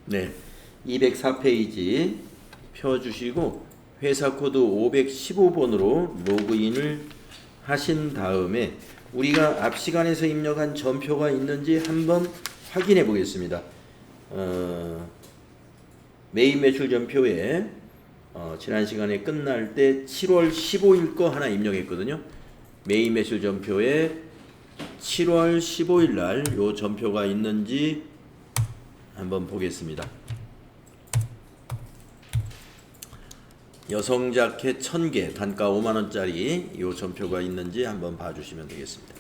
네, 204페이지 펴주시고 회사 코드 515번으로 로그인을 하신 다음에 우리가 앞 시간에서 입력한 전표가 있는지 한번 확인해 보겠습니다. 메인 매출 전표에 지난 시간에 끝날 때 7월 15일 거 하나 입력했거든요. 메인 매출 전표에 7월 15일 날 요 전표가 있는지 한번 보겠습니다. 여성 자켓 1000개 단가 5만원짜리 요 전표가 있는지 한번 봐주시면 되겠습니다.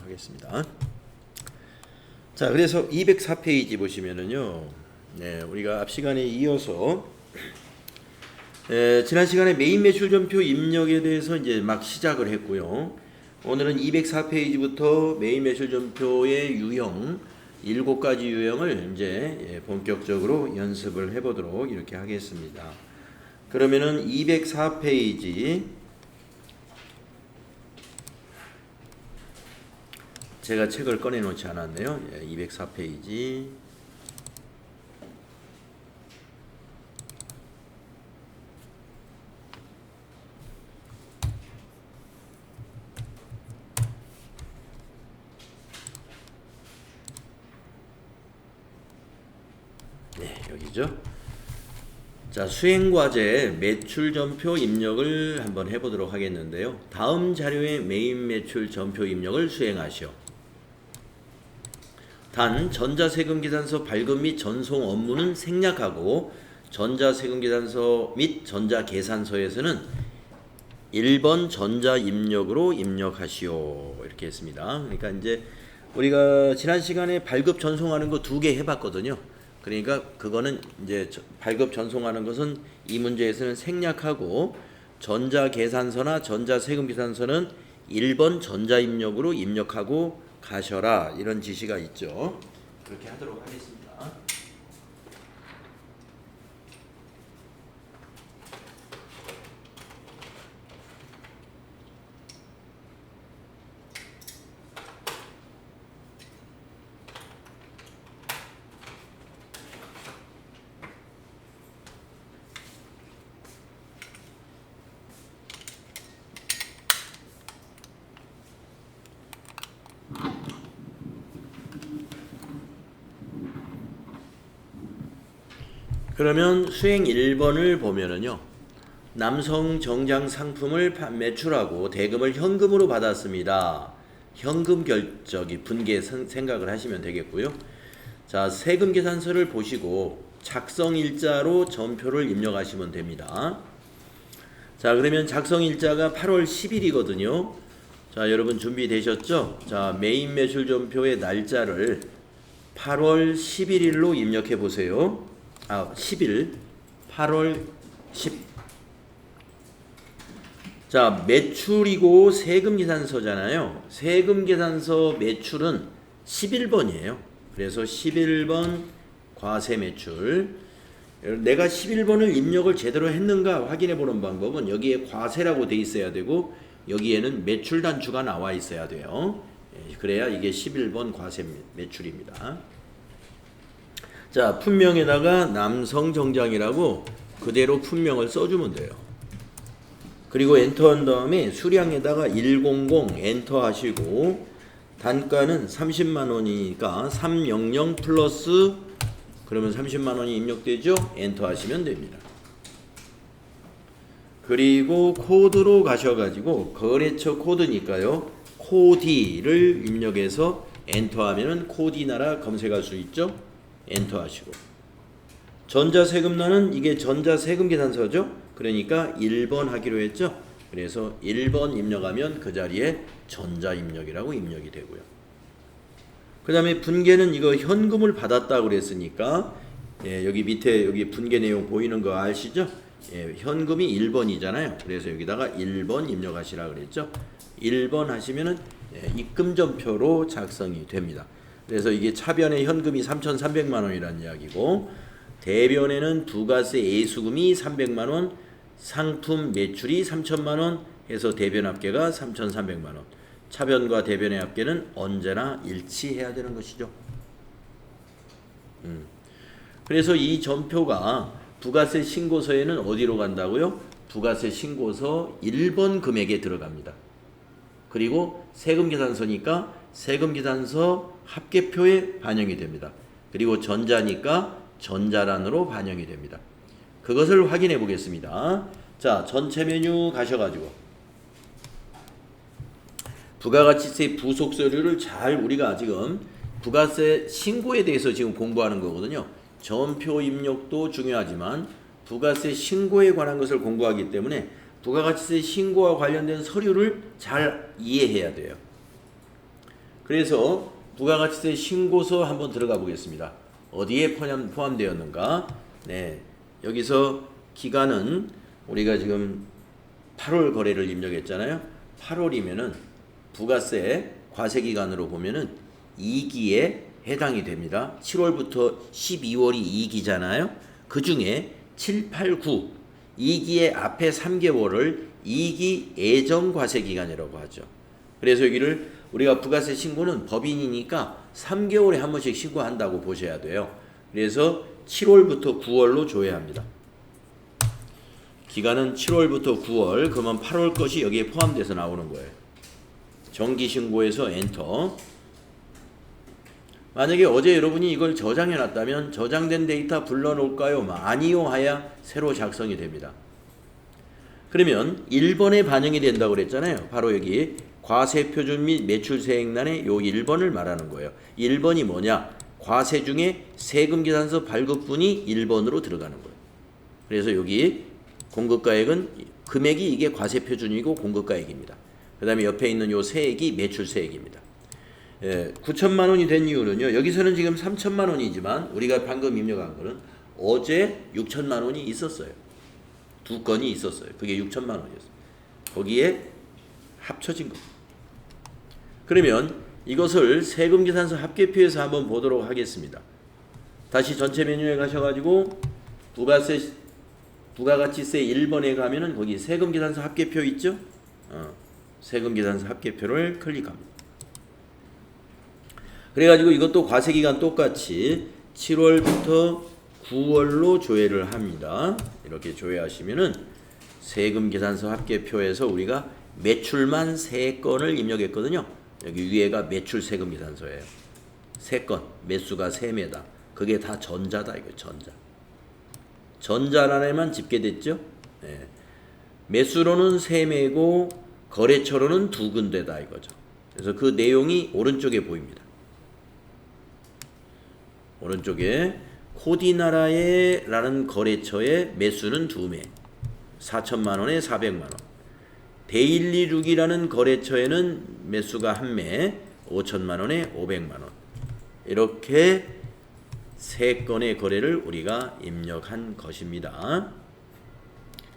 하겠습니다. 자, 그래서 204페이지 보시면은요, 네, 우리가 앞 시간에 이어서 지난 시간에 메인 매출 전표 입력에 대해서 이제 막 시작을 했고요. 오늘은 204페이지부터 메인 매출 전표의 유형 7가지 유형을 이제 본격적으로 연습을 해보도록 이렇게 하겠습니다. 그러면은 204페이지 제가 책을 꺼내 놓지 않았네요. 204페이지 여기죠. 자, 수행과제 매출 전표 입력을 한번 해보도록 하겠는데요. 다음 자료의 메인 매출 전표 입력을 수행하시오. 단 전자세금계산서 발급 및 전송 업무는 생략하고 전자세금계산서 및 전자계산서에서는 1번 전자입력으로 입력하시오. 이렇게 했습니다. 그러니까 이제 우리가 지난 시간에 발급 전송하는 거 2개 해봤거든요. 그러니까 그거는 이제 발급 전송하는 것은 이 문제에서는 생략하고 전자계산서나 전자세금계산서는 1번 전자입력으로 입력하고 가셔라, 이런 지시가 있죠. 그렇게 하도록 하겠습니다. 그러면 수행 1번을 보면은요, 남성 정장 상품을 매출하고 대금을 현금으로 받았습니다. 현금 결적이 분계 생각을 하시면 되겠고요. 자, 세금 계산서를 보시고 작성일자로 전표를 입력하시면 됩니다. 자, 그러면 작성일자가 8월 10일이거든요. 자, 여러분 준비되셨죠? 자, 메인 매출 전표의 날짜를 8월 11일로 입력해 보세요. 10일, 8월 10. 자, 매출이고 세금계산서잖아요. 세금계산서 매출은 11번이에요. 그래서 11번 과세매출. 내가 11번을 입력을 제대로 했는가 확인해 보는 방법은 여기에 과세라고 돼 있어야 되고 여기에는 매출 단추가 나와 있어야 돼요. 그래야 이게 11번 과세 매출입니다. 자, 품명에다가 남성 정장이라고 그대로 품명을 써주면 돼요. 그리고 엔터한 다음에 수량에다가 100 엔터 하시고 단가는 30만원이니까 300 플러스 그러면 30만원이 입력되죠? 엔터 하시면 됩니다. 그리고 코드로 가셔가지고 거래처 코드니까요. 코디를 입력해서 엔터 하면은 코디나라 검색할 수 있죠? 엔터 하시고 전자세금란은 이게 전자세금계산서죠. 그러니까 1번 하기로 했죠. 그래서 1번 입력하면 그 자리에 전자입력이라고 입력이 되고요. 그 다음에 분계는 이거 현금을 받았다고 그랬으니까 여기 밑에 여기 분계 내용 보이는 거 아시죠? 현금이 1번이잖아요. 그래서 여기다가 1번 입력하시라 그랬죠. 1번 하시면은 입금전표로 작성이 됩니다. 그래서 이게 차변에 현금이 3,300만원이라는 이야기고 대변에는 부가세 예수금이 300만원, 상품 매출이 3,000만원 해서 대변 합계가 3,300만원. 차변과 대변의 합계는 언제나 일치해야 되는 것이죠. 그래서 이 전표가 부가세 신고서에는 어디로 간다고요? 부가세 신고서 1번 금액에 들어갑니다. 그리고 세금계산서니까 세금계산서 합계표에 반영이 됩니다. 그리고 전자니까 전자란으로 반영이 됩니다. 그것을 확인해 보겠습니다. 자, 전체 메뉴 가셔가지고 부가가치세 부속 서류를 잘 우리가 지금 부가세 신고에 대해서 지금 공부하는 거거든요. 전표 입력도 중요하지만 부가세 신고에 관한 것을 공부하기 때문에 부가가치세 신고와 관련된 서류를 잘 이해해야 돼요. 그래서 부가가치세 신고서 한번 들어가 보겠습니다. 어디에 포함되었는가? 네, 여기서 기간은 우리가 지금 8월 거래를 입력했잖아요. 8월이면은 부가세 과세기간으로 보면은 2기에 해당이 됩니다. 7월부터 12월이 2기잖아요. 그 중에 7, 8, 9 2기의 앞에 3개월을 2기 예정과세기간이라고 하죠. 그래서 여기를 우리가 부가세 신고는 법인이니까 3개월에 한 번씩 신고한다고 보셔야 돼요. 그래서 7월부터 9월로 조회합니다. 기간은 7월부터 9월, 그러면 8월 것이 여기에 포함돼서 나오는 거예요. 정기신고에서 엔터. 만약에 어제 여러분이 이걸 저장해 놨다면 저장된 데이터 불러놓을까요? 아니요 하야 새로 작성이 됩니다. 그러면 1번에 반영이 된다고 그랬잖아요. 바로 여기 과세표준 및 매출세액란의 요 1번을 말하는 거예요. 1번이 뭐냐? 과세 중에 세금계산서 발급분이 1번으로 들어가는 거예요. 그래서 여기 공급가액은 금액이 이게 과세표준이고 공급가액입니다. 그 다음에 옆에 있는 요 세액이 매출세액입니다. 9천만 원이 된 이유는요. 여기서는 지금 3천만 원이지만 우리가 방금 입력한 거는 어제 6천만 원이 있었어요. 두 건이 있었어요. 그게 6천만 원이었어요. 거기에 합쳐진 겁니다. 그러면 이것을 세금계산서 합계표에서 한번 보도록 하겠습니다. 다시 전체 메뉴에 가셔가지고 부가가치세 1번에 가면은 거기 세금계산서 합계표 있죠? 세금계산서 합계표를 클릭합니다. 그래가지고 이것도 과세기간 똑같이 7월부터 9월로 조회를 합니다. 이렇게 조회하시면은 세금계산서 합계표에서 우리가 매출만 3건을 입력했거든요. 여기 위에가 매출 세금계산서예요. 3건, 매수가 3매다. 그게 다 전자다 이거 전자. 전자란에만 집계됐죠. 네. 매수로는 3매고 거래처로는 2군데다 이거죠. 그래서 그 내용이 오른쪽에 보입니다. 오른쪽에 코디나라에 라는 거래처의 매수는 2매 4천만 원에 400만 원. 데일리룩이라는 거래처에는 매수가 1매 5천만 원에 500만 원. 이렇게 3건의 거래를 우리가 입력한 것입니다.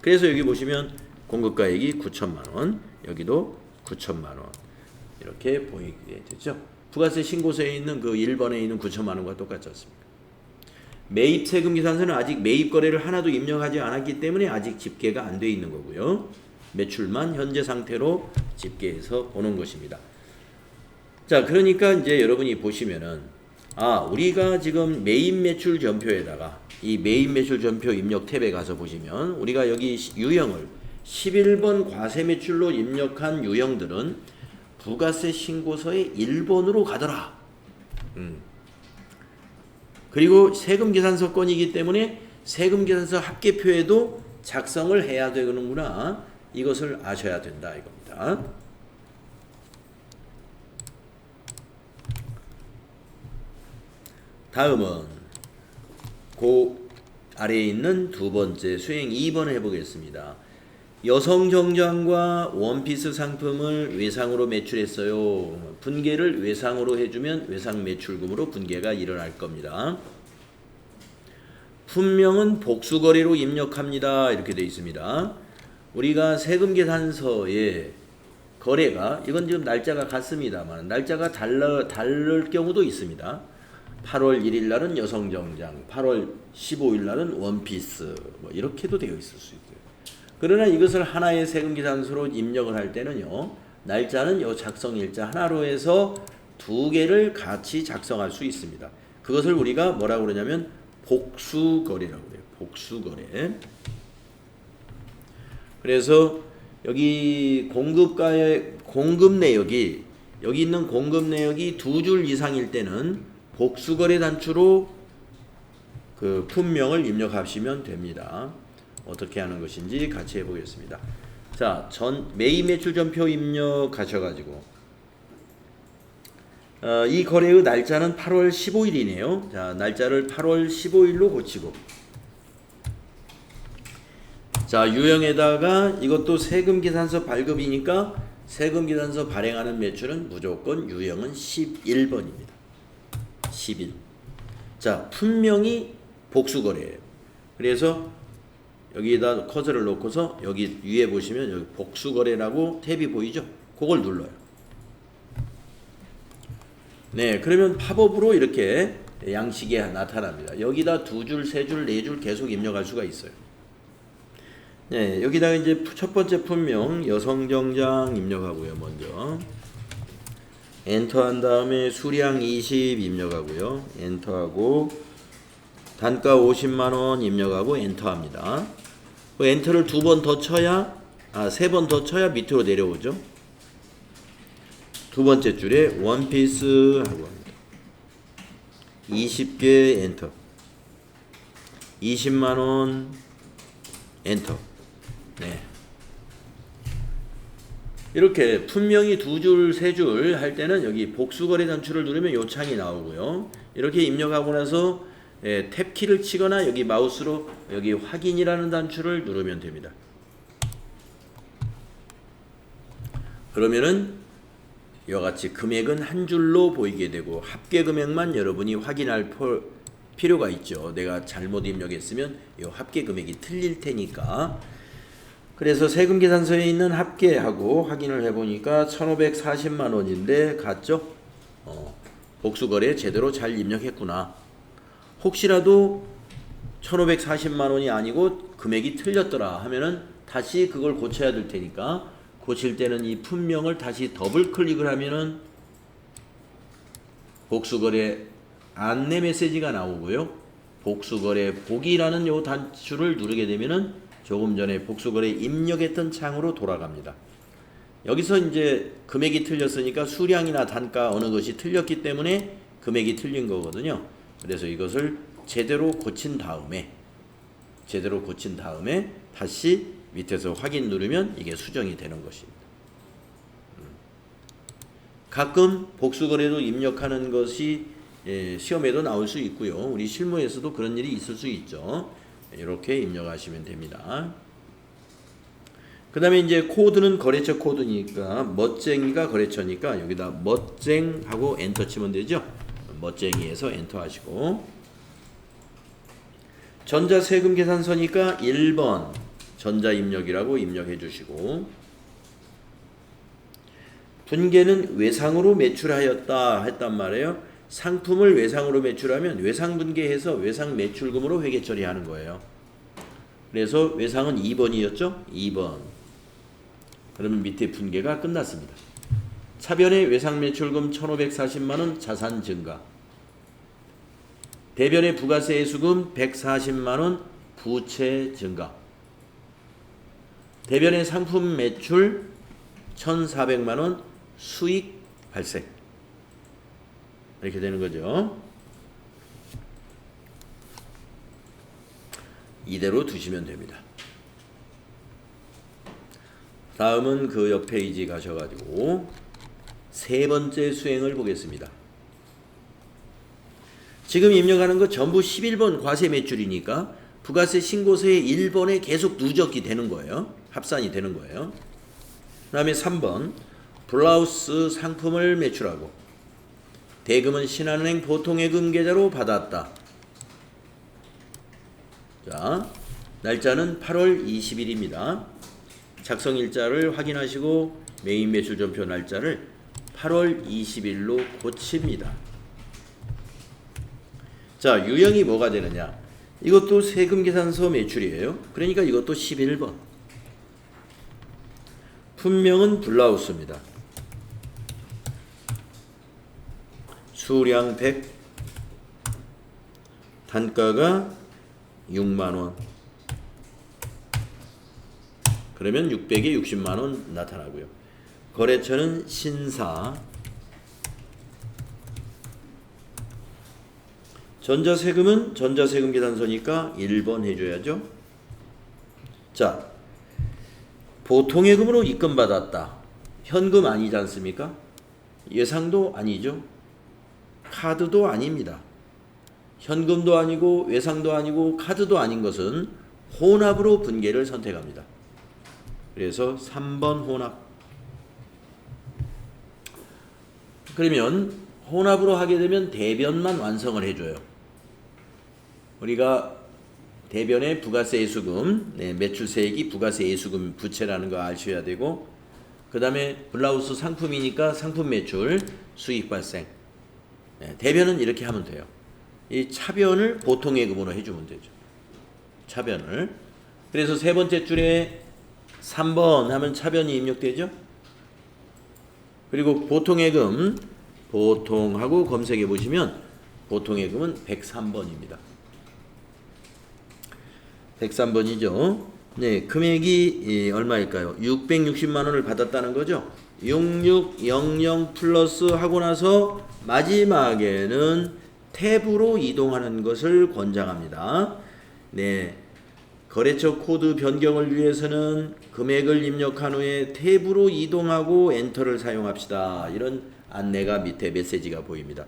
그래서 여기 보시면 공급가액이 9천만 원, 여기도 9천만 원 이렇게 보이게 되죠. 부가세 신고서에 있는 그 1번에 있는 9천만 원과 똑같지 않습니까? 매입 세금 계산서는 아직 매입 거래를 하나도 입력하지 않았기 때문에 아직 집계가 안 돼 있는 거고요. 매출만 현재 상태로 집계해서 보는 것입니다. 자, 그러니까 이제 여러분이 보시면은 우리가 지금 매입 매출 전표에다가 이 매입 매출 전표 입력 탭에 가서 보시면 우리가 여기 유형을 11번 과세 매출로 입력한 유형들은 부가세 신고서의 1번으로 가더라. 그리고 세금계산서 건이기 때문에 세금계산서 합계표에도 작성을 해야 되는구나. 이것을 아셔야 된다 이겁니다. 다음은 그 아래에 있는 두 번째 수행 2번을 해보겠습니다. 여성 정장과 원피스 상품을 외상으로 매출했어요. 분계를 외상으로 해주면 외상 매출금으로 분계가 일어날 겁니다. 품명은 복수거래로 입력합니다. 이렇게 되어 있습니다. 우리가 세금계산서에 거래가 이건 지금 날짜가 같습니다만 날짜가 다를 경우도 있습니다. 8월 1일 날은 여성 정장, 8월 15일 날은 원피스 뭐 이렇게도 되어 있을 수 있어요. 그러나 이것을 하나의 세금계산서로 입력을 할 때는요. 날짜는 요 작성일자 하나로 해서 두 개를 같이 작성할 수 있습니다. 그것을 우리가 뭐라고 그러냐면 복수거래라고 그래요. 복수거래. 그래서 여기 공급 내역이 여기 있는 공급 내역이 두 줄 이상일 때는 복수거래 단추로 그 품명을 입력하시면 됩니다. 어떻게 하는 것인지 같이 해보겠습니다. 자, 매입 매출 전표 입력하셔가지고 이 거래의 날짜는 8월 15일이네요. 자, 날짜를 8월 15일로 고치고, 자, 유형에다가 이것도 세금계산서 발급이니까 세금계산서 발행하는 매출은 무조건 유형은 11번입니다. 11. 자, 분명히 복수거래예요. 그래서 여기에다 커서를 놓고서 여기 위에 보시면 여기 복수거래라고 탭이 보이죠? 그걸 눌러요. 네, 그러면 팝업으로 이렇게 양식이 나타납니다. 여기다 두 줄, 세 줄, 네 줄 계속 입력할 수가 있어요. 네, 여기다가 이제 첫 번째 품명 여성정장 입력하고요. 먼저 엔터한 다음에 수량 20 입력하고요. 엔터하고 단가 50만원 입력하고 엔터합니다. 그 엔터를 두 번 더 쳐야, 세 번 더 쳐야 밑으로 내려오죠. 두 번째 줄에 원피스 하고 합니다. 20개 엔터. 20만원 엔터. 네. 이렇게 분명히 두 줄, 세 줄 할 때는 여기 복수거래 단추를 누르면 요 창이 나오고요. 이렇게 입력하고 나서 탭키를 치거나 여기 마우스로 여기 확인이라는 단추를 누르면 됩니다. 그러면은 이와 같이 금액은 한 줄로 보이게 되고 합계 금액만 여러분이 확인할 필요가 있죠. 내가 잘못 입력했으면 이 합계 금액이 틀릴 테니까. 그래서 세금계산서에 있는 합계하고 확인을 해보니까 1540만 원인데 같죠? 복수거래 제대로 잘 입력했구나. 혹시라도 1540만 원이 아니고 금액이 틀렸더라 하면은 다시 그걸 고쳐야 될 테니까, 고칠 때는 이 품명을 다시 더블 클릭을 하면은 복수거래 안내 메시지가 나오고요. 복수거래 보기라는 요 단추를 누르게 되면은 조금 전에 복수거래 입력했던 창으로 돌아갑니다. 여기서 이제 금액이 틀렸으니까 수량이나 단가 어느 것이 틀렸기 때문에 금액이 틀린 거거든요. 그래서 이것을 제대로 고친 다음에 다시 밑에서 확인 누르면 이게 수정이 되는 것입니다. 가끔 복수거래도 입력하는 것이 시험에도 나올 수 있고요. 우리 실무에서도 그런 일이 있을 수 있죠. 이렇게 입력하시면 됩니다. 그 다음에 이제 코드는 거래처 코드니까 멋쟁이가 거래처니까 여기다 멋쟁하고 엔터 치면 되죠. 멋쟁이에서 엔터 하시고, 전자세금계산서니까 1번 전자입력이라고 입력해 주시고, 분계는 외상으로 매출하였다 했단 말이에요. 상품을 외상으로 매출하면 외상 분계해서 외상 매출금으로 회계 처리하는 거예요. 그래서 외상은 2번이었죠? 2번. 그러면 밑에 분계가 끝났습니다. 차변의 외상 매출금 1540만원 자산 증가. 대변의 부가세 예수금 140만원 부채 증가. 대변의 상품 매출 1400만원 수익 발생. 이렇게 되는 거죠. 이대로 두시면 됩니다. 다음은 그 옆 페이지 가셔가지고 세 번째 수행을 보겠습니다. 지금 입력하는 거 전부 11번 과세 매출이니까 부가세 신고서의 1번에 계속 누적이 되는 거예요. 합산이 되는 거예요. 그 다음에 3번 블라우스 상품을 매출하고 대금은 신한은행 보통예금 계좌로 받았다. 자, 날짜는 8월 20일입니다. 작성일자를 확인하시고 매입 매출 전표 날짜를 8월 20일로 고칩니다. 자, 유형이 뭐가 되느냐? 이것도 세금계산서 매출이에요. 그러니까 이것도 11번. 품명은 블라우스입니다. 수량 100, 단가가 6만원. 그러면 600에 60만원 나타나고요. 거래처는 신사. 전자세금은 전자세금 계산서니까 1번 해줘야죠. 자, 보통예금으로 입금받았다. 현금 아니지 않습니까? 예상도 아니죠. 카드도 아닙니다. 현금도 아니고 외상도 아니고 카드도 아닌 것은 혼합으로 분계를 선택합니다. 그래서 3번 혼합. 그러면 혼합으로 하게 되면 대변만 완성을 해줘요. 우리가 대변에 부가세 예수금, 매출세액이 부가세 예수금 부채라는 거 아셔야 되고, 그 다음에 블라우스 상품이니까 상품 매출, 수익 발생. 대변은 이렇게 하면 돼요. 이 차변을 보통예금으로 해주면 되죠. 차변을. 그래서 세 번째 줄에 3번 하면 차변이 입력되죠. 그리고 보통예금, 보통하고 검색해 보시면 보통예금은 103번입니다. 103번이죠. 네, 금액이 얼마일까요? 660만 원을 받았다는 거죠. 6600 플러스 하고 나서 마지막에는 탭으로 이동하는 것을 권장합니다. 네, 거래처 코드 변경을 위해서는 금액을 입력한 후에 탭으로 이동하고 엔터를 사용합시다. 이런 안내가 밑에 메시지가 보입니다.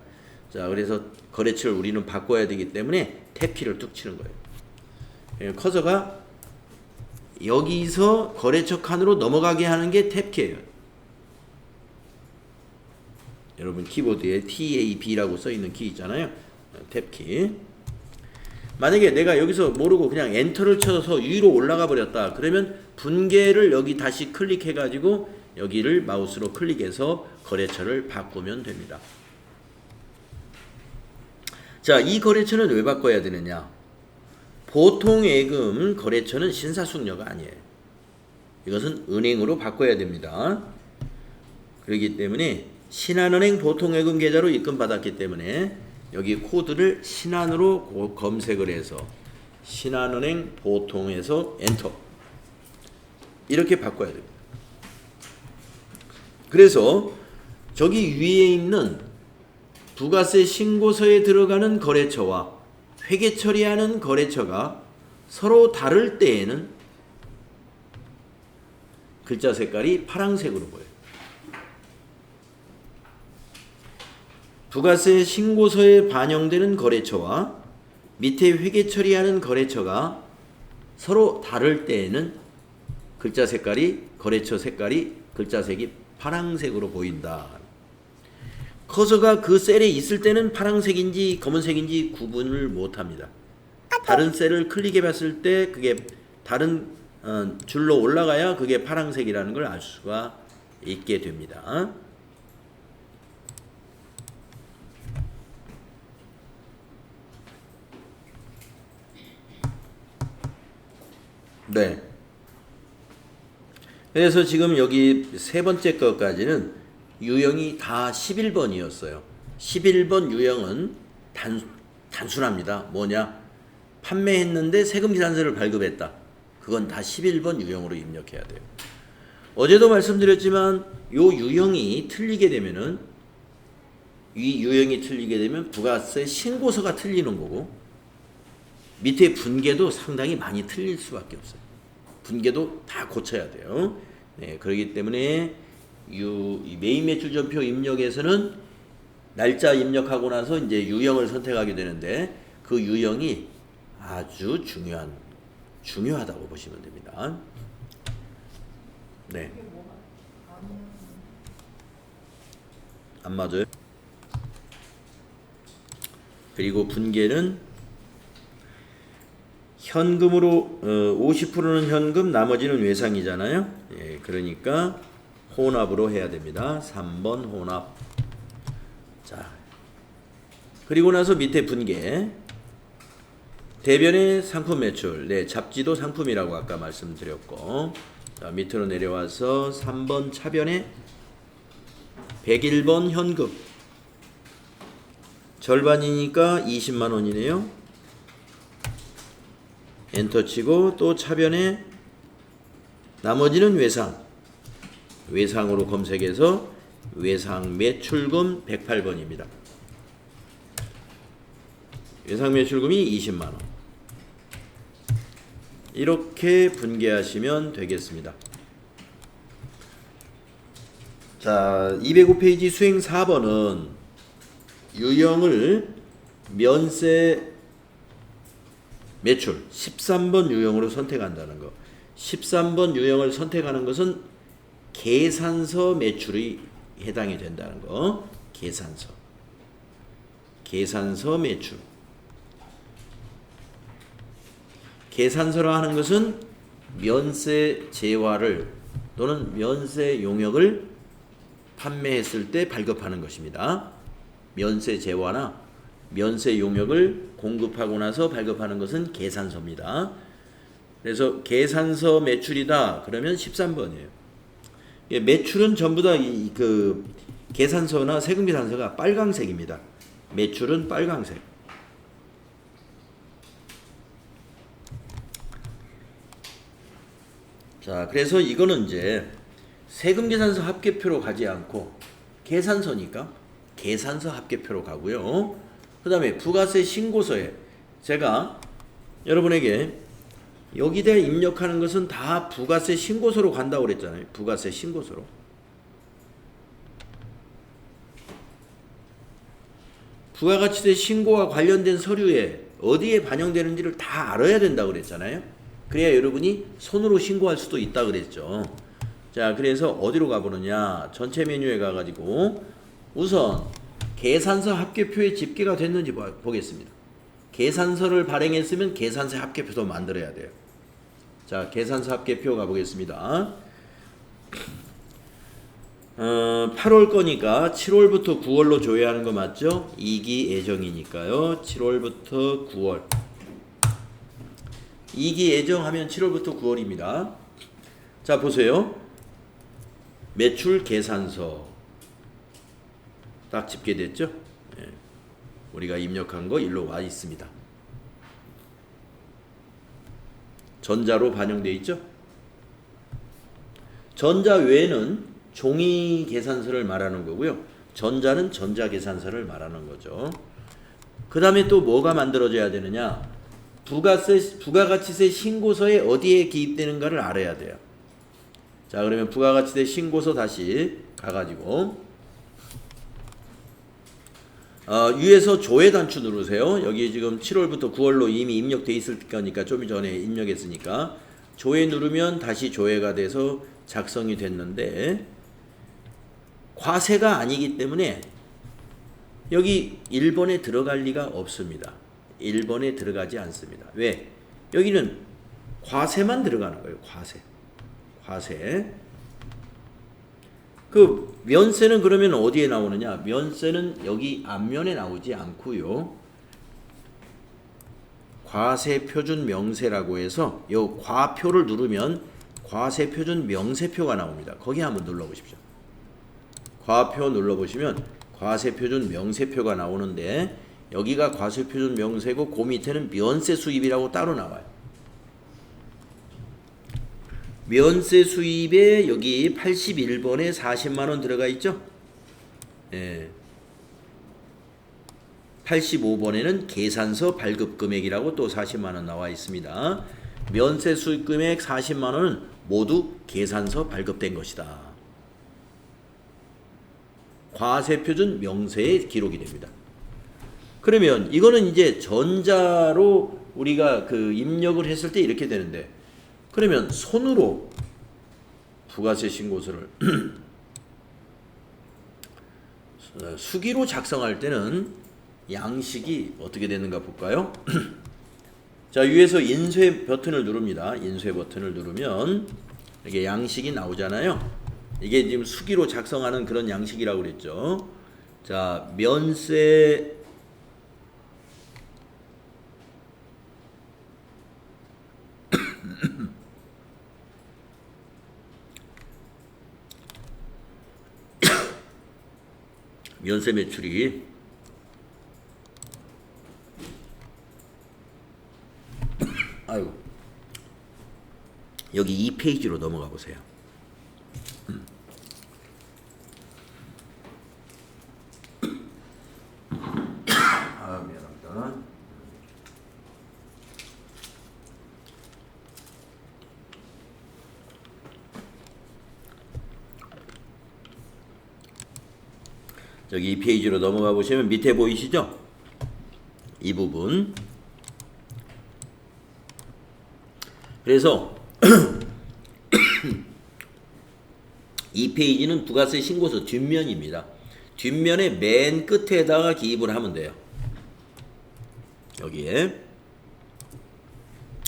자, 그래서 거래처를 우리는 바꿔야 되기 때문에 탭키를 뚝 치는 거예요. 커서가 여기서 거래처 칸으로 넘어가게 하는 게 탭키예요. 여러분 키보드에 TAB라고 써있는 키 있잖아요. 탭키. 만약에 내가 여기서 모르고 그냥 엔터를 쳐서 위로 올라가 버렸다. 그러면 분계를 여기 다시 클릭해 가지고 여기를 마우스로 클릭해서 거래처를 바꾸면 됩니다. 자, 이 거래처는 왜 바꿔야 되느냐? 보통예금 거래처는 신사숙녀가 아니에요. 이것은 은행으로 바꿔야 됩니다. 그렇기 때문에 신한은행 보통예금 계좌로 입금받았기 때문에 여기 코드를 신한으로 검색을 해서 신한은행 보통에서 엔터 이렇게 바꿔야 됩니다. 그래서 저기 위에 있는 부가세 신고서에 들어가는 거래처와 회계 처리하는 거래처가 서로 다를 때에는 글자 색깔이 파란색으로 보여요. 부가세 신고서에 반영되는 거래처와 밑에 회계 처리하는 거래처가 서로 다를 때에는 글자 색깔이 거래처 색깔이 글자색이 파란색으로 보인다. 커서가 그 셀에 있을 때는 파란색인지 검은색인지 구분을 못합니다. 다른 셀을 클릭해 봤을 때 그게 다른 줄로 올라가야 그게 파란색이라는 걸 알 수가 있게 됩니다. 네. 그래서 지금 여기 세 번째 것까지는 유형이 다 11번이었어요. 11번 유형은 단순합니다. 뭐냐? 판매했는데 세금계산서를 발급했다. 그건 다 11번 유형으로 입력해야 돼요. 어제도 말씀드렸지만 요 유형이 틀리게 되면은 이 유형이 틀리게 되면 부가세 신고서가 틀리는 거고 밑에 분계도 상당히 많이 틀릴 수밖에 없어요. 분계도 다 고쳐야 돼요. 네, 그렇기 때문에 이 메인 매출전표 입력에서는 날짜 입력하고 나서 이제 유형을 선택하게 되는데 그 유형이 아주 중요하다고 보시면 됩니다. 네. 안 맞아요. 그리고 분계는 현금으로 50%는 현금, 나머지는 외상이잖아요. 예, 그러니까 혼합으로 해야 됩니다. 3번 혼합. 자, 그리고 나서 밑에 분계. 대변의 상품 매출. 네, 잡지도 상품이라고 아까 말씀드렸고. 자, 밑으로 내려와서 3번 차변에 101번 현금. 절반이니까 20만 원이네요. 엔터 치고 또 차변에 나머지는 외상으로 검색해서 외상 매출금 108번입니다. 외상 매출금이 20만 원. 이렇게 분개하시면 되겠습니다. 자, 205페이지 수행 4번은 유형을 면세 매출 13번 유형으로 선택한다는 거. 13번 유형을 선택하는 것은 계산서 매출이 해당이 된다는 거. 계산서 매출. 계산서라 하는 것은 면세 재화를 또는 면세 용역을 판매했을 때 발급하는 것입니다. 면세 재화나 면세 용역을 공급하고 나서 발급하는 것은 계산서입니다. 그래서 계산서 매출이다 그러면 13번이에요. 매출은 전부 다 그 계산서나 세금계산서가 빨강색입니다. 매출은 빨강색. 자, 그래서 이거는 이제 세금계산서 합계표로 가지 않고 계산서니까 계산서 합계표로 가고요. 그 다음에 부가세 신고서에 제가 여러분에게 여기다 입력하는 것은 다 부가세 신고서로 간다고 그랬잖아요. 부가세 신고서로. 부가가치세 신고와 관련된 서류에 어디에 반영되는지를 다 알아야 된다고 그랬잖아요. 그래야 여러분이 손으로 신고할 수도 있다 그랬죠. 자, 그래서 어디로 가보느냐. 전체 메뉴에 가가지고 우선 계산서 합계표에 집계가 됐는지 보겠습니다. 계산서를 발행했으면 계산서 합계표도 만들어야 돼요. 자, 계산서 합계표 가보겠습니다. 8월 거니까 7월부터 9월로 조회하는 거 맞죠? 2기 예정이니까요. 7월부터 9월. 2기 예정하면 7월부터 9월입니다. 자, 보세요. 매출 계산서 딱 집계됐죠? 예. 우리가 입력한 거 일로 와 있습니다. 전자로 반영되어 있죠? 전자 외에는 종이 계산서를 말하는 거고요. 전자는 전자 계산서를 말하는 거죠. 그 다음에 또 뭐가 만들어져야 되느냐? 부가가치세 신고서에 어디에 기입되는가를 알아야 돼요. 자, 그러면 부가가치세 신고서 다시 가가지고 위에서 조회 단추 누르세요. 여기 지금 7월부터 9월로 이미 입력돼 있을 거니까 좀 전에 입력했으니까 조회 누르면 다시 조회가 돼서 작성이 됐는데 과세가 아니기 때문에 여기 1번에 들어갈 리가 없습니다. 1번에 들어가지 않습니다. 왜? 여기는 과세만 들어가는 거예요. 과세. 그 면세는 그러면 어디에 나오느냐? 면세는 여기 앞면에 나오지 않고요. 과세표준 명세라고 해서 이 과표를 누르면 과세표준 명세표가 나옵니다. 거기 한번 눌러보십시오. 과표 눌러보시면 과세표준 명세표가 나오는데 여기가 과세표준 명세고 그 밑에는 면세 수입이라고 따로 나와요. 면세 수입에 여기 81번에 40만원 들어가 있죠? 예. 85번에는 계산서 발급 금액이라고 또 40만원 나와 있습니다. 면세 수입 금액 40만원은 모두 계산서 발급된 것이다. 과세표준 명세에 기록이 됩니다. 그러면 이거는 이제 전자로 우리가 그 입력을 했을 때 이렇게 되는데 그러면 손으로 부가세 신고서를 수기로 작성할 때는 양식이 어떻게 되는가 볼까요? 자, 위에서 인쇄 버튼을 누릅니다. 인쇄 버튼을 누르면 이게 양식이 나오잖아요. 이게 지금 수기로 작성하는 그런 양식이라고 그랬죠. 자, 면세 면세 매출이 아이고. 여기 2페이지로 넘어가 보세요. 아, 미안합니다. 저기 2페이지로 넘어가 보시면 밑에 보이시죠? 이 부분. 그래서 이 페이지는 부가세 신고서 뒷면입니다. 뒷면의 맨 끝에다가 기입을 하면 돼요. 여기에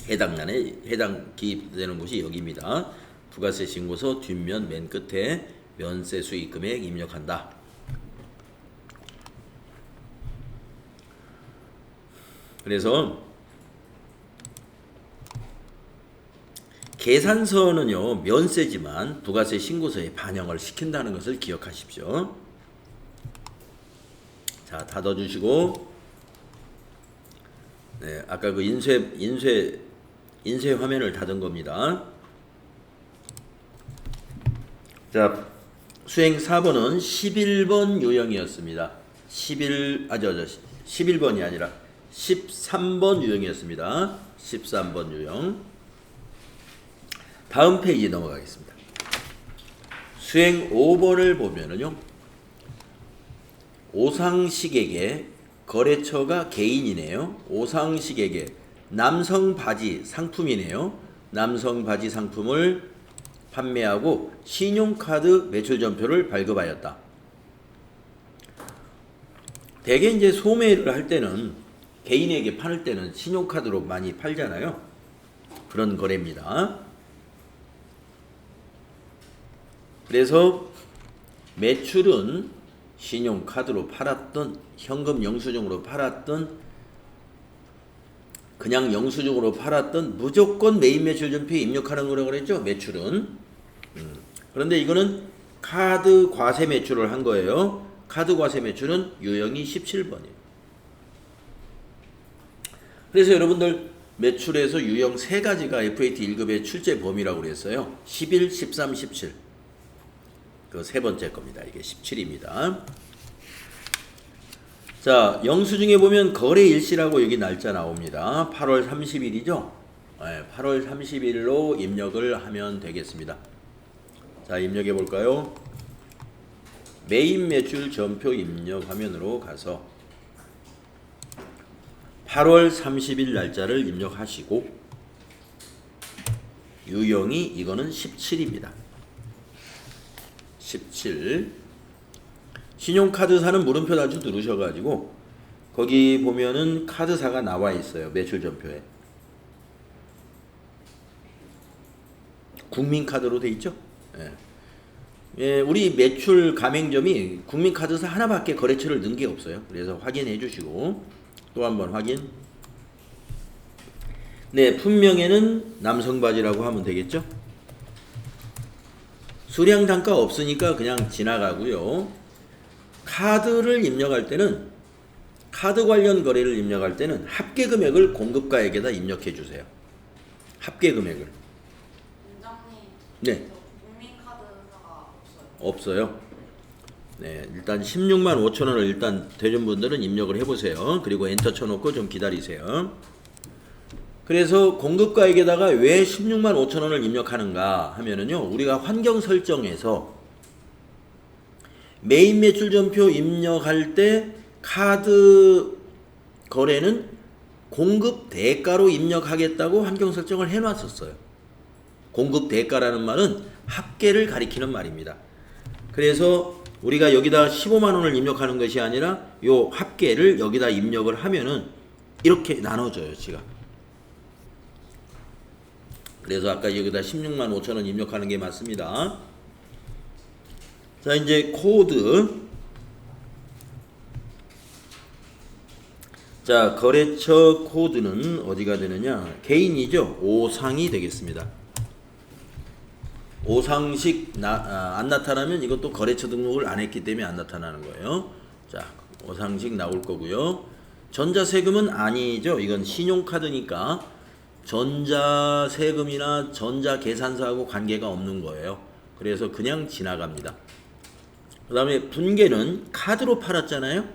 해당 기입되는 곳이 여기입니다. 부가세 신고서 뒷면 맨 끝에 면세 수익금액 입력한다. 그래서 계산서는요 면세지만 부가세 신고서에 반영을 시킨다는 것을 기억하십시오. 자, 닫아주시고, 네, 아까 그 인쇄 화면을 닫은 겁니다. 자, 수행 4번은 11번 유형이었습니다. 11번이 아니라 13번 유형이었습니다. 13번 유형. 다음 페이지 넘어가겠습니다. 수행 5번을 보면은요, 오상식에게 거래처가 개인이네요. 오상식에게 남성 바지 상품이네요. 남성 바지 상품을 판매하고 신용카드 매출전표를 발급하였다. 대개 이제 소매를 할 때는 개인에게 팔 때는 신용카드로 많이 팔잖아요. 그런 거래입니다. 그래서 매출은 신용카드로 팔았던, 현금 영수증으로 팔았던, 그냥 영수증으로 팔았던 무조건 메인 매출 전표에 입력하는 거라고 그랬죠. 매출은. 그런데 이거는 카드 과세 매출을 한 거예요. 카드 과세 매출은 유형이 17번이에요. 그래서 여러분들 매출에서 유형 3가지가 FAT 1급의 출제 범위라고 그랬어요. 11, 13, 17. 그 세 번째 겁니다. 이게 17입니다. 자, 영수증에 보면 거래 일시라고 여기 날짜 나옵니다. 8월 30일이죠. 네, 8월 30일로 입력을 하면 되겠습니다. 자, 입력해 볼까요? 메인 매출 전표 입력 화면으로 가서 8월 30일 날짜를 입력하시고, 유형이 이거는 17입니다. 17. 신용카드사는 물음표 단추 누르셔가지고 거기 보면은 카드사가 나와 있어요. 매출 전표에. 국민카드로 돼 있죠. 예. 예, 우리 매출 가맹점이 국민카드사 하나밖에 거래처를 넣은 게 없어요. 그래서 확인해 주시고 또 한번 확인. 네, 품명에는 남성바지라고 하면 되겠죠. 수량 단가 없으니까 그냥 지나가고요. 카드를 입력할 때는, 카드 관련 거래를 입력할 때는 합계 금액을 공급가액에다 입력해 주세요. 합계 금액을. 원장님, 네. 국민카드사가 없어요. 네, 일단 16만 5천 원을 일단 되는 분들은 입력을 해보세요. 그리고 엔터 쳐놓고 좀 기다리세요. 그래서 공급가액에다가 왜 16만 5천 원을 입력하는가 하면은요, 우리가 환경 설정에서 메인 매출 전표 입력할 때 카드 거래는 공급 대가로 입력하겠다고 환경 설정을 해놨었어요. 공급 대가라는 말은 합계를 가리키는 말입니다. 그래서 우리가 여기다 15만 원을 입력하는 것이 아니라 요 합계를 여기다 입력을 하면은 이렇게 나눠져요, 지가. 그래서 아까 여기다 16만 5천 원 입력하는 게 맞습니다. 자, 이제 코드. 자, 거래처 코드는 어디가 되느냐? 개인이죠. 오상이 되겠습니다. 오상식 안 나타나면 이것도 거래처 등록을 안 했기 때문에 안 나타나는 거예요. 자, 오상식 나올 거고요. 전자세금은 아니죠. 이건 신용카드니까 전자세금이나 전자계산서하고 관계가 없는 거예요. 그래서 그냥 지나갑니다. 그 다음에 분계는 카드로 팔았잖아요.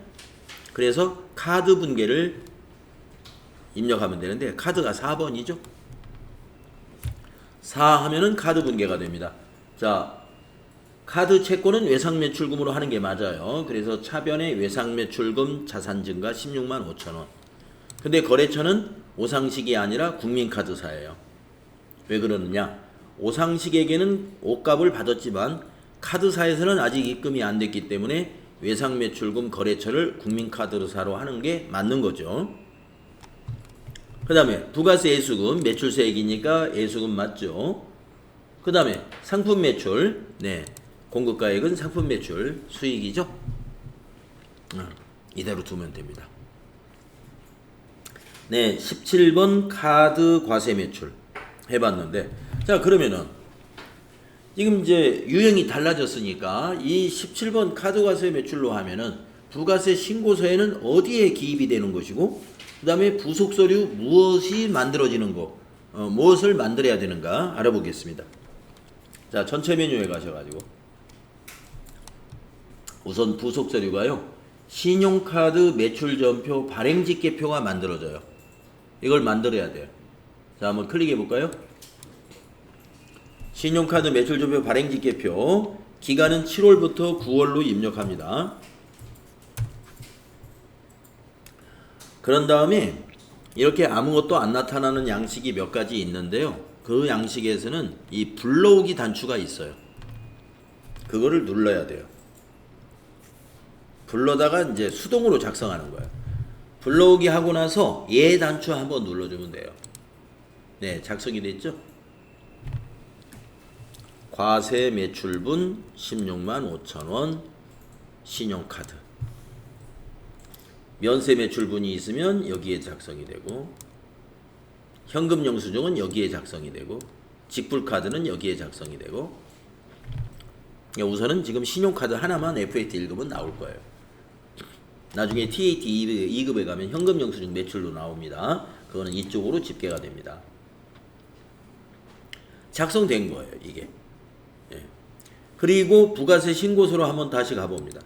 그래서 카드 분계를 입력하면 되는데 카드가 4번이죠. 4 하면은 카드 분계가 됩니다. 자, 카드 채권은 외상매출금으로 하는 게 맞아요. 그래서 차변의 외상매출금 자산증가 16만 5천 원. 근데 거래처는 오상식이 아니라 국민카드사예요. 왜 그러느냐? 오상식에게는 옷값을 받았지만 카드사에서는 아직 입금이 안 됐기 때문에 외상매출금 거래처를 국민카드사로 하는 게 맞는 거죠. 그 다음에 부가세 애수금 매출세액이니까 애수금 맞죠. 그 다음에 상품 매출, 네, 공급가액은 상품 매출 수익이죠. 이대로 두면 됩니다. 네, 17번 카드 과세 매출 해봤는데, 자, 그러면은 지금 이제 유형이 달라졌으니까 이 17번 카드 과세 매출로 하면은 부가세 신고서에는 어디에 기입이 되는 것이고, 그 다음에 부속 서류 무엇이 만들어지는 거, 무엇을 만들어야 되는가 알아보겠습니다. 자, 전체 메뉴에 가셔가지고 우선 부속 서류가요, 신용카드 매출전표 발행집계표가 만들어져요. 이걸 만들어야 돼요. 자, 한번 클릭해 볼까요? 신용카드 매출전표 발행집계표 기간은 7월부터 9월로 입력합니다. 그런 다음에 이렇게 아무것도 안 나타나는 양식이 몇 가지 있는데요. 그 양식에서는 이 불러오기 단추가 있어요. 그거를 눌러야 돼요. 불러다가 이제 수동으로 작성하는 거예요. 불러오기 하고 나서 예 단추 한번 눌러주면 돼요. 네, 작성이 됐죠? 과세 매출분 16만 5천 원 신용카드. 면세 매출분이 있으면 여기에 작성이 되고, 현금 영수증은 여기에 작성이 되고, 직불카드는 여기에 작성이 되고, 우선은 지금 신용카드 하나만 FAT 1급은 나올 거예요. 나중에 TAT 2급에 가면 현금 영수증 매출로 나옵니다. 그거는 이쪽으로 집계가 됩니다. 작성된 거예요, 이게. 예. 그리고 부가세 신고서로 한번 다시 가봅니다.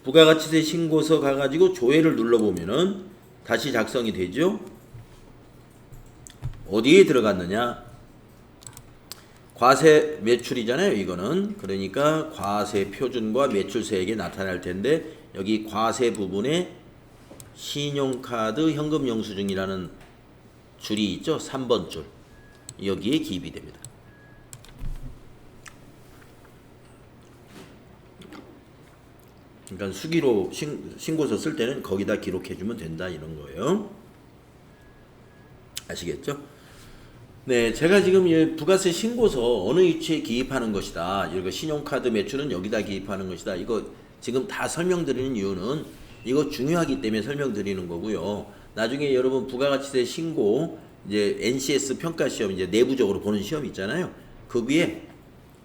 부가가치세 신고서 가가지고 조회를 눌러보면은 다시 작성이 되죠. 어디에 들어갔느냐? 과세 매출이잖아요, 이거는. 그러니까 과세 표준과 매출세액에 나타날 텐데, 여기 과세 부분에 신용카드 현금 영수증이라는 줄이 있죠. 3번 줄. 여기에 기입이 됩니다. 그러니까 수기로 신고서 쓸 때는 거기다 기록해주면 된다, 이런 거예요. 아시겠죠? 네, 제가 지금 이 부가세 신고서 어느 위치에 기입하는 것이다, 이거 신용카드 매출은 여기다 기입하는 것이다, 이거 지금 다 설명드리는 이유는 이거 중요하기 때문에 설명드리는 거고요. 나중에 여러분 부가가치세 신고 이제 NCS 평가 시험 이제 내부적으로 보는 시험 있잖아요. 그 위에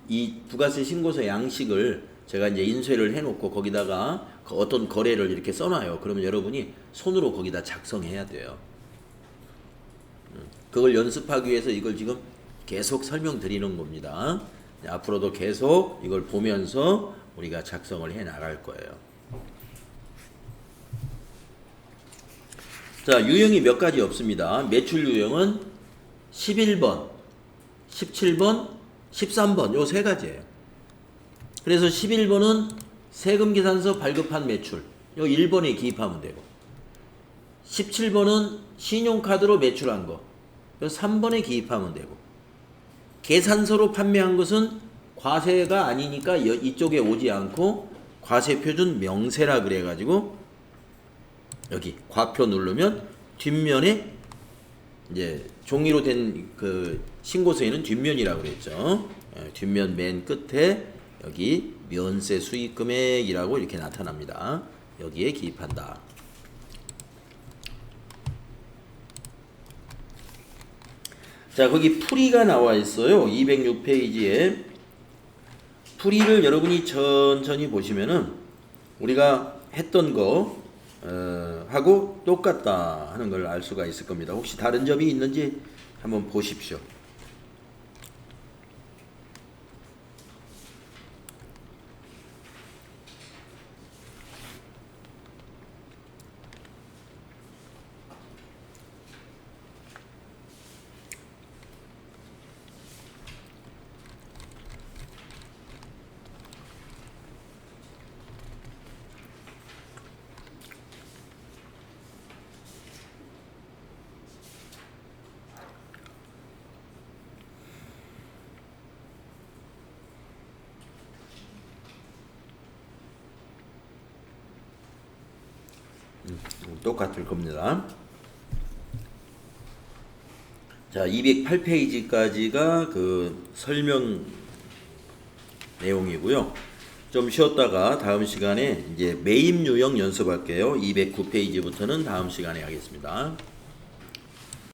이 부가세 신고서 양식을 제가 이제 인쇄를 해놓고 거기다가 어떤 거래를 이렇게 써놔요. 그러면 여러분이 손으로 거기다 작성해야 돼요. 그걸 연습하기 위해서 이걸 지금 계속 설명드리는 겁니다. 앞으로도 계속 이걸 보면서 우리가 작성을 해 나갈 거예요. 자, 유형이 몇 가지 없습니다. 매출 유형은 11번, 17번, 13번 요 세 가지예요. 그래서 11번은 세금계산서 발급한 매출, 요 1번에 기입하면 되고, 17번은 신용카드로 매출한 거, 요 3번에 기입하면 되고, 계산서로 판매한 것은 과세가 아니니까 이쪽에 오지 않고 과세표준 명세라 그래가지고 여기 과표 누르면 뒷면에 이제 종이로 된 그 신고서에는 뒷면이라고 그랬죠. 뒷면 맨 끝에 여기 면세 수익 금액이라고 이렇게 나타납니다. 여기에 기입한다. 자, 거기 풀이가 나와 있어요. 206페이지에 풀이를 여러분이 천천히 보시면은 우리가 했던 거 하고 똑같다 하는 걸 알 수가 있을 겁니다. 혹시 다른 점이 있는지 한번 보십시오. 똑같을 겁니다. 자, 208페이지까지가 그 설명 내용이고요. 좀 쉬었다가 다음 시간에 이제 매입 유형 연습할게요. 209페이지부터는 다음 시간에 하겠습니다.